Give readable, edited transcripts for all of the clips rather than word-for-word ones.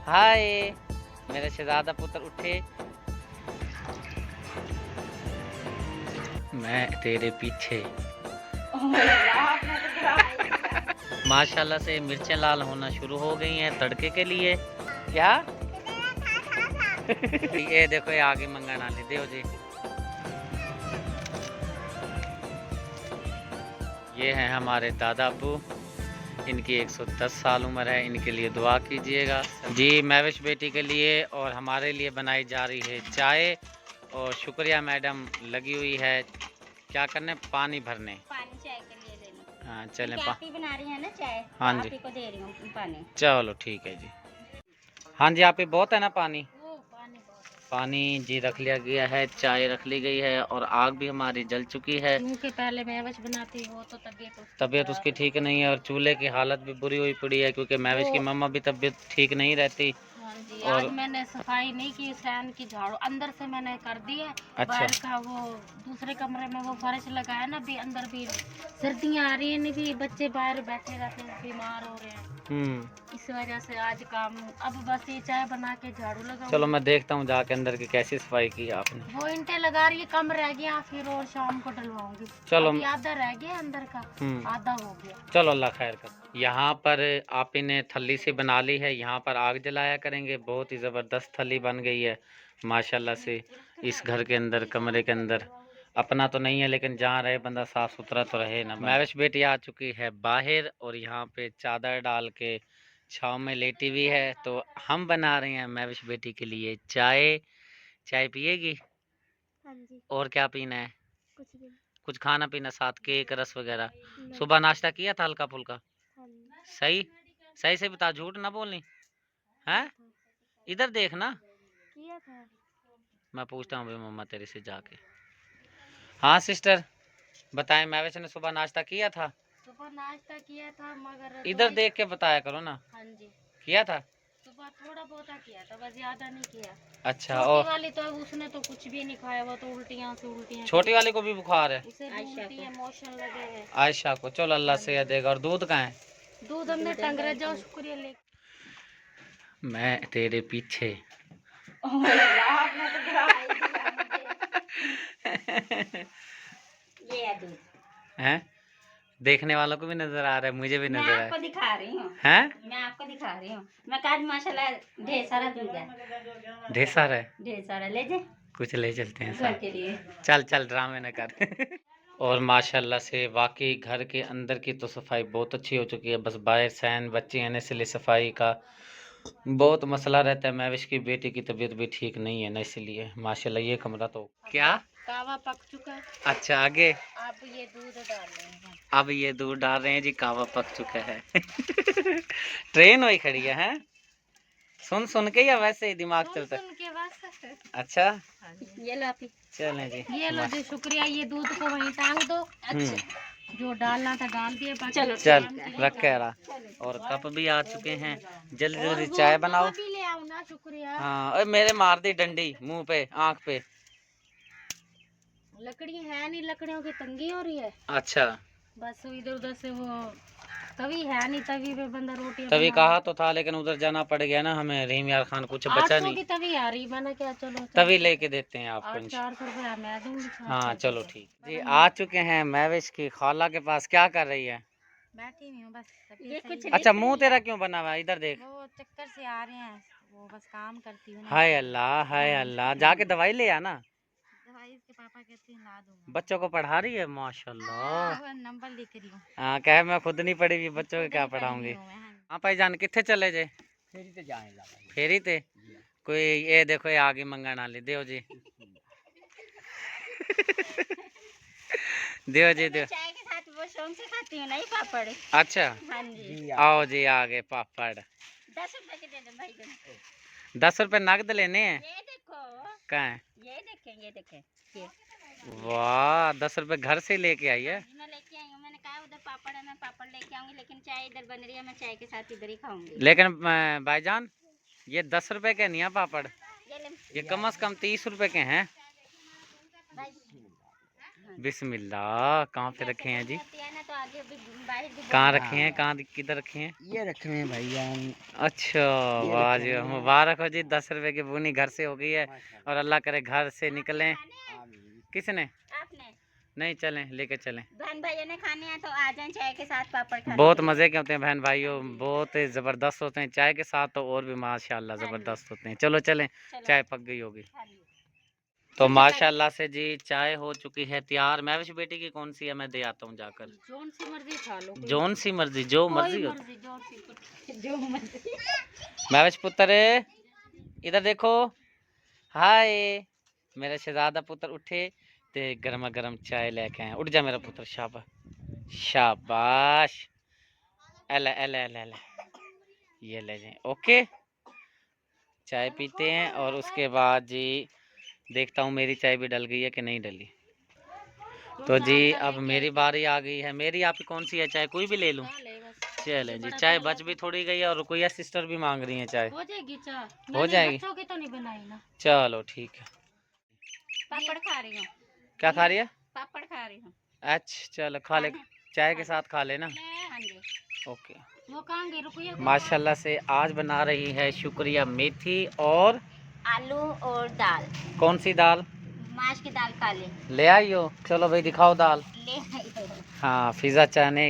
हाय मेरे शहजादा पुत्र उठे। मैं तेरे पीछे। माशाल्लाह से मिर्चें लाल होना शुरू हो गई हैं तड़के के लिए। क्या ये देखो ये आगे मंगा नाली दे जी। ये हैं हमारे दादा अबू, इनकी 110 साल उम्र है, इनके लिए दुआ कीजिएगा जी। महविश बेटी के लिए और हमारे लिए बनाई जा रही है चाय। और शुक्रिया मैडम लगी हुई है क्या करने, पानी भरने। पानी चाय के लिए लेनी। हाँ चलें आप ही बना रही हैं ना चाय? हाँ आप जी ही को दे रही हूँ पानी। चलो ठीक है जी। हाँ जी आप ही बहुत है ना पानी। पानी बहुत है। पानी जी रख लिया गया है, चाय रख ली गई है और आग भी हमारी जल चुकी है क्योंकि पहले महविश बनाती हो तो तबीयत उसकी ठीक नहीं है और चूल्हे की हालत भी बुरी हुई पड़ी है क्योंकि महविश की मम्मा भी तबीयत ठीक नहीं रहती। हाँ जी और आज मैंने सफाई नहीं की, फैन की झाड़ू अंदर से मैंने कर दी है। अच्छा बाहर का वो दूसरे कमरे में वो फर्श लगाया ना, भी अंदर भी सर्दियाँ आ रही हैं, नहीं भी बच्चे बाहर बैठे रहते हैं बीमार हो रहे हैं, इस वजह से आज काम अब बस ये चाय बना के झाड़ू लगा। चलो मैं देखता हूँ जाके अंदर की कैसी सफाई की आपने। वो ईंटें लगा रही है, कम रह गया, फिर और शाम को डलवाऊंगी। चलो अभी आधा रह गया अंदर का, आधा हो गया। चलो अल्लाह खैर कर। यहाँ पर आप इन्हें थली से बना ली है, यहाँ पर आग जलाया करेंगे। बहुत ही ज़बरदस्त थली बन गई है माशाल्लाह से। इस घर के अंदर कमरे के अंदर अपना तो नहीं है लेकिन जहाँ रहे बंदा साफ़ सुथरा तो रहे ना। महविश बेटी आ चुकी है बाहर और यहाँ पे चादर डाल के छाँव में लेटी हुई है। तो हम बना रहे हैं महविश बेटी के लिए चाय। चाय पिएगी? हाँ जी। और क्या पीना है? कुछ भी कुछ खाना पीना साथ, केक रस वगैरह? सुबह नाश्ता किया था हल्का फुल्का? सही सही से बता, झूठ ना बोलनी है। इधर देखना, किया था। मैं पूछता हूँ मम्मा तेरे से जाके। हाँ सिस्टर बताएं, महविश ने सुबह नाश्ता किया था? सुबह नाश्ता किया था मगर इधर देख के बताया करो ना। हाँ जी किया था सुबह थोड़ा बहुत किया था, बस ज्यादा नहीं किया। अच्छा। छोटी और वाली तो उसने तो कुछ भी नहीं खाया, वो तो उल्टियाँ से उल्टियाँ। छोटी वाली को भी बुखार है? उसे भी उल्टी है, मोशन लगे हैं। आयशा को चलो अल्लाह से देगा। और दूध कहाँ है? दूध अंदर टंग रहा, जाओ शुक्रिया ले। मैं तेरे पीछे। ये है दूध। हैं? देखने वालों को भी नजर आ रहा है, मुझे भी नजर आ रहा है। मैं आपको दिखा रही हूँ। हैं? मैं आपको दिखा रही हूँ। मैं कहा माशाल्लाह ढेर सारा दूध है। ढेर सारा है? ढेर सारा ले जा, कुछ ले चलते हैं घर साथ। के लिए। चल चल ड्रामे न कर। और माशाल्लाह से वाकई घर के अंदर की तो सफाई बहुत अच्छी हो चुकी है। बस बाहर सैन बच्चे हैं इसलिए सफाई का बहुत मसला रहता है। महविश की बेटी की तबीयत भी ठीक नहीं है ना, इसलिए माशाल्लाह ये कमरा तो क्या कावा पक चुका है। अच्छा आगे अब ये दूध डाल रहे हैं। अब ये दूध डाल रहे हैं जी, कावा पक चुका है। ट्रेन वही खड़ी है हैं? सुन सुन के या वैसे ही दिमाग चलता है? सुन के बस। अच्छा ये लो आप, चलें जी। ये लो जी शुक्रिया। ये दूध को वहीं टांग दो। अच्छा जो डालना था डाल दिए, बाकी चल रख के रहा। और कप भी आ चुके हैं, जल्दी जल्दी चाय बनाओ। भी ले आओ ना, शुक्रिया। हाँ और मेरे मार दी डंडी मुंह पे आंख पे। लकड़ी है नहीं, लकड़ियों की तंगी हो रही है। अच्छा बस इधर उधर से वो तवी है नहीं, तवी पे बंदा रोटी तभी कहा तो था लेकिन उधर जाना पड़ गया ना हमें। रहीम यार खान कुछ बचा 800 नहीं। की तवी आ रही, मैंने क्या चलो तभी लेके देते हैं आपको। 400 रुपया मैं दूंगी। हाँ चलो ठीक जी। आ चुके हैं महविश की खाला के पास। क्या कर रही है? बैठी हुई हूँ बस। ये कुछ अच्छा मुंह तेरा क्यों बना हुआ है? इधर देख। वो चक्कर से आ रहे हैं, वो बस काम करती हूँ ना। हाय अल्लाह जाके दवाई ले आना। दवाई इसके पापा कहते हैं ला दूंगा। बच्चों को पढ़ा रही है माशाल्लाह। वो नंबर लिख रही हूँ। हाँ कहे मैं खुद नहीं पढ़ी हुई, बच्चों को क्या पढ़ाऊंगी। हाँ भाई जान कितने चले जे? फेरी ते जाए फेरी ते कोई ये देखो ये आगे मंगा ना ले देव जी। देव जी देव। चाय के साथ वो शौक से खाती हूँ नहीं पापड़। अच्छा हाँ जी आओ जी आगे पापड़। 10 रुपए के दे दो भाई को। 10 रुपए नगद लेने हैं? ये देखो, कहाँ है? ये देखें ये। वाह 10 रुपए घर से लेके आई है। मैं लेके आई हूँ, मैंने कहा उधर पापड़ है, मैं पापड़ लेके आऊंगी, लेकिन चाय इधर बन रही है, मैं चाय के साथ इधर ही खाऊंगी। लेकिन भाईजान ये 10 रुपए के नहीं है पापड़, ये ले। ये कम से कम 30 रुपए के हैं। भाई बिस्मिल्लाह। कहाँ पे रखे हैं जी? तो आगे अभी बाहर भी कहाँ रखे हैं? कहाँ किधर रखे हैं? ये रखे हैं भैया। अच्छा, ये वाह रखे जी, हैं। मुबारक हो जी। 10 रुपए की बुनी घर से हो गई है और अल्लाह करे घर से निकलें। किसने? आपने नहीं, चलें, लेके चलें। बहन भाइयों ने खाने हैं तो आ जाएं चाय के साथ पापड़ खाने बहुत के लिए। मज़े के होते हैं बहन भाइयों, बहुत ज़बरदस्त होते हैं। चाय के साथ तो और भी माशाल्लाह हाँ जी। ज़बरदस्त होते हैं। चलो चलें, चलो। चाय पक गई होगी। हाँ जी। तो माशाल्लाह से जी चाय हो चुकी है तैयार। महविश बेटी की कौन सी है, मैं दे आता हूँ जाकर। जोन सी मर्जी खा लो। जोन सी मर्जी, जो मर्जी हो। जो मर्जी। महविश पुत्र इधर देखो। हाय, मेरा शहजादा पुत्र उठे ते गर्मा गर्म चाय लेके आए। उठ जा मेरा पुत्र, शाबाश शाबाश। एले एले एले एले, ये ले जाए। ओके, चाय पीते हैं और उसके बाद जी देखता हूँ मेरी चाय भी डल गई है कि नहीं डली। तो जी अब मेरी बारी आ गई है। मेरी आपकी कौन सी है चाय? कोई भी ले लूँ? चलें जी, चाय बच भी थोड़ी गई है और रुकैया सिस्टर भी मांग रही हैं चाय। हो जाएगी चाय? हो जाएगी। बच्चों की तो नहीं बनाई ना। चलो ठीक है। पापड़ खा रही हूँ। क्या खा रही है? पापड़ खा रही हूँ। अच्छा चलो खा ले, चाय के साथ खा लेना। हाँ जी। ओके। वो कहाँ गई? रुकिए। माशाल्लाह से आज बना रही है शुक्रिया मेथी और आलू और दाल। कौन सी दाल? माश की दाल खा ले। ले आई हो? चलो भाई दिखाओ दाल। ले आई हो। हाँ, फिजा चने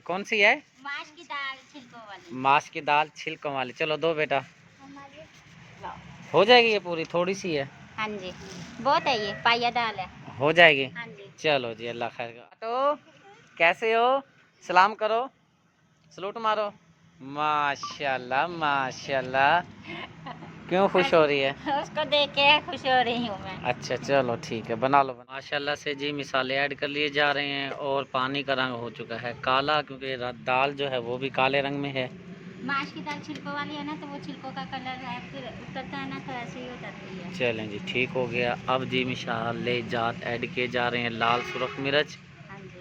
कौन सी है? माश की दाल छिलकों वाली। माश की दाल छिलकों वाली। चलो दो बेटा, हो जाएगी ये पूरी? थोड़ी सी है। हाँ जी, बहुत है, ये पाया दाल है। हो जाएगी। हाँ जी। चलो जी, अल्लाह खैर का। तो कैसे हो? सलाम करो, सलूट मारो। माशाल्लाह माशाल्लाह। क्यों खुश हो रही है? उसको देख के खुश हो रही हूँ मैं। अच्छा चलो ठीक है, बना लो। माशाल्लाह से जी मिसाले ऐड कर लिए जा रहे हैं और पानी का रंग हो चुका है काला, क्योंकि दाल जो है वो भी काले रंग में है। माश की दाल छिलकों वाली है ना, तो वो छिलकों का कलर है, फिर उतरता है ना तो ऐसे ही उतरती है। चलें जी, ठीक हो गया। अब जी मिसाले जात ऐड किए जा रहे हैं, लाल सुरख मिर्च। हाँ जी।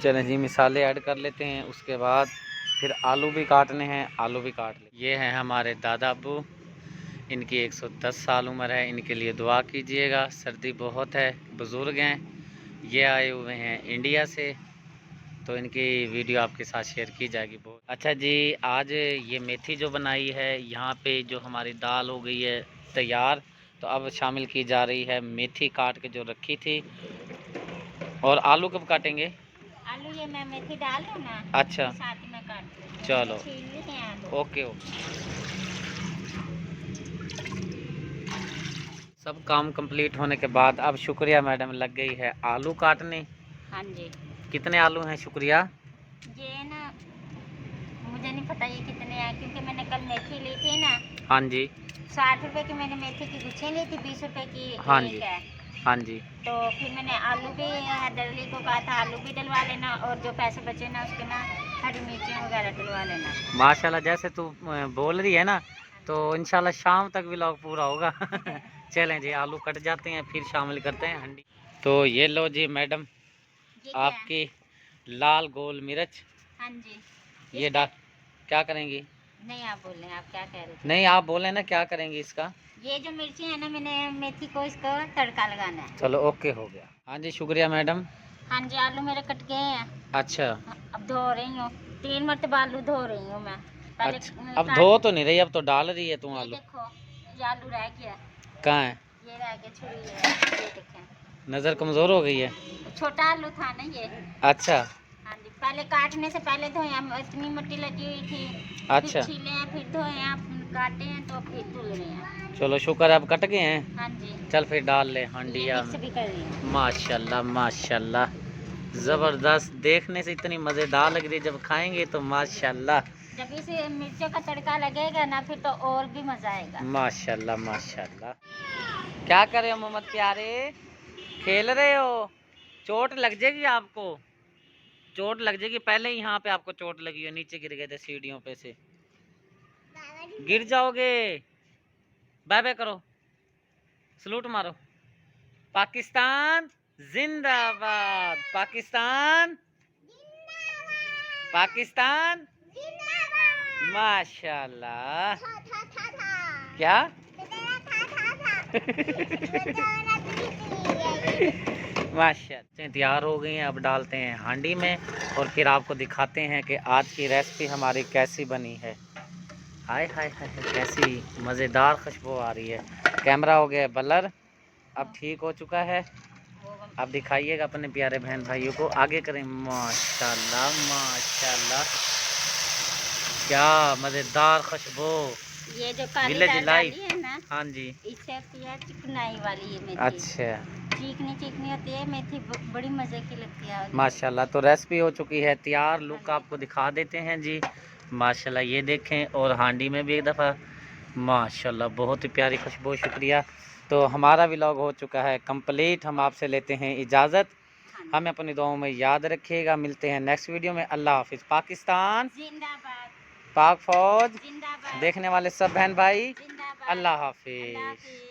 चलें जी, मिसाले ऐड कर लेते हैं। उसके बाद फिर आलू भी काटने हैं, आलू भी काट ले। ये हैं हमारे दादा अब्बू, इनकी 110 साल उम्र है। इनके लिए दुआ कीजिएगा, सर्दी बहुत है, बुज़ुर्ग हैं। ये आए हुए हैं इंडिया से, तो इनकी वीडियो आपके साथ शेयर की जाएगी। बहुत अच्छा जी। आज ये मेथी जो बनाई है, यहाँ पे जो हमारी दाल हो गई है तैयार, तो अब शामिल की जा रही है मेथी काट के जो रखी थी। और आलू कब काटेंगे? आलू ये मैं मेथी डाल रही हूँ ना, अच्छा साथ ही में काट रही हूँ। चलो छील लेते हैं आलू। Okay okay. सब काम कंप्लीट होने के बाद अब शुक्रिया मैडम लग गई है आलू काटने। हाँ जी। कितने आलू हैं शुक्रिया? ये ना मुझे नहीं पता ये कितने हैं, क्योंकि मैंने कल मेथी ली थी ना। हाँ जी। 60 रुपए की मैंने मेथी की गुच्छे ली थी, 20 रुपए की हाँ एक जी। है। हाँ जी। तो फिर मैंने आलू भी हैदरली को कहा था आलू भी डलवा लेना, और जो पैसे बचे ना उसके ना हरी मिर्चें वगैरह डलवा लेना। माशाल्लाह, जैसे तू बोल रही है ना, तो इंशाल्लाह शाम तक व्लॉग पूरा होगा। चलें जी, आलू कट जाते हैं फिर शामिल करते हैं हंडी। तो ये लो जी मैडम, ये क्या है? आपकी लाल गोल मिर्च। हाँ जी। ये डाल, क्या करेंगी? नहीं आप बोल रहे हैं, आप क्या कह रहे थे? नहीं आप बोले ना क्या करेंगी इसका। ये जो मिर्ची है ना, मैंने मेथी को इसको तड़का लगाना है। चलो ओके हो गया। हाँ जी शुक्रिया मैडम। हाँ जी, आलू मेरे कट गए हैं। अच्छा अब धो रही हूँ, 3 मरतबा आलू धो रही हूँ मैं। पहले अच्छा, अब धो तो नहीं रही, अब तो डाल रही है तू ये आलू। देखो, ये आलू रह गया। कहाँ है? ये रह गया, छुरी है, ये देखें। नज़र कमज़ोर हो गई है। छोटा आलू था ना ये। अच्छा हाँ जी, पहले काटने से पहले धोए हैं, इतनी मिट्टी लगी हुई थी। अच्छा। फिर छीले हैं, फिर धोए हैं, काटे हैं, तो फिर धुल रहे हैं। चलो शुक्र है अब कट गए हैं। हाँ जी। चल फिर डाल ले ये हंडिया मिक्स में। भी कर रही हूँ। माशाल्लाह माशाल्लाह, ज़बरदस्त। देखने से इतनी मज़ेदार लग रही है, जब खाएंगे तो माशाल्लाह। जब इस मिर्चों का तड़का लगेगा ना, फिर तो और भी मजा आएगा। माशाल्लाह माशाल्लाह। क्या कर रहे हो मोहम्मद प्यारे? खेल रहे हो? चोट लग जाएगी आपको, चोट लग जाएगी। पहले यहाँ पे आपको चोट लगी है, नीचे गिर गए थे सीढ़ियों पे से, गिर जाओगे। बाय बाय करो, सलूट मारो। पाकिस्तान जिंदाबाद, पाकिस्तान पाकिस्तान माशाल्लाह। क्या? माशाल्लाह तैयार हो गई हैं। अब डालते हैं हांडी में और फिर आपको दिखाते हैं कि आज की रेसिपी हमारी कैसी बनी है। हाय हाय हाय हाय, कैसी मज़ेदार खुशबू आ रही है। कैमरा हो गया ब्लर, अब ठीक हो चुका है। अब दिखाइएगा अपने प्यारे बहन भाइयों को, आगे करें। माशाल्लाह माशाल्लाह, क्या मज़ेदार खुशबू। ये जो काली विलेज दाल लाइफ। डाली है ना, हाँ जी। इससे आती है चिकनाई वाली ये मेथी। अच्छा चीकनी चीकनी होती है मेथी, बड़ी मजे की लगती है। माशाल्लाह, तो रेसिपी हो चुकी है तैयार। लुक आपको दिखा देते हैं जी। माशाल्लाह ये देखें, और हांडी में भी एक दफ़ा माशाल्लाह बहुत ही प्यारी खुशबू। शुक्रिया। तो हमारा व्लॉग हो चुका है कंप्लीट। हम आपसे लेते हैं इजाज़त। हमें अपनी दुआओं में याद रखिएगा। मिलते हैं नेक्स्ट वीडियो में। अल्लाह हाफिज़। पाकिस्तान जिंदाबाद, पाक फौज, जिंदाबाद, देखने वाले सब बहन भाई, जिंदाबाद, अल्लाह अल्लाह हाफिज़। हाफिज़।